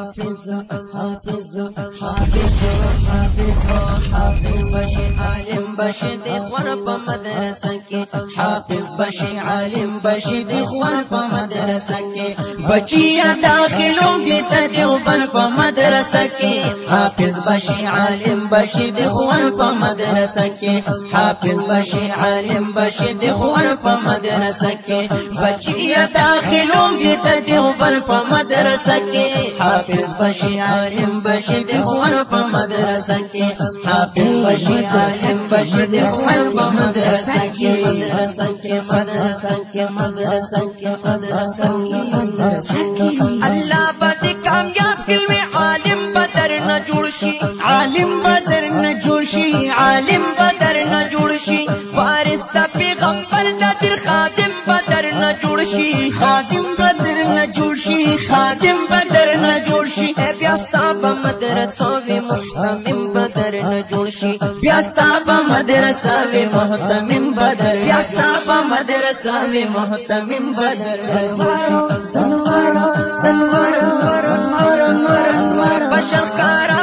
حافظ حافظ حافظ حافظ حافظ بشي عالم بشي د خور په مدرسه کې حافظ بشي عالم بشي د خور په مدرسه کې بچیا داخلون دي ته دیوبند په مدرسه کې حافظ بشي عالم بشي د خور په مدرسه کې حافظ بشي عالم بشي د خور په مدرسه کې بچیا داخلون دي ته دیوبند په مدرسه کې حافظ بشي عالم بشي د خور په مدرسه کې حافظ بشي عالم بشي د خور په مدرسه کې مدرسه کې مدرسه کې مدرسه کې مدرسه کې الله بد کامیاب کلمه عالم بدر نه جوړ شي عالم بدر نه جوړ شي عالم بدر نه جوړ شي وارث د پیغمبر د در خادم بدر نه جوړ شي خادم بدر نه جوړ شي خادم بدر نه جوړ شي بیا ستا په مدرسه وي محتمم بدر نه جوړ شي بیا ستا په مدرسه وي محتمم بدر بیا ستا په مدرسه وي محتمم بدر نه جوړ شي تنوار تنوار بشر کارا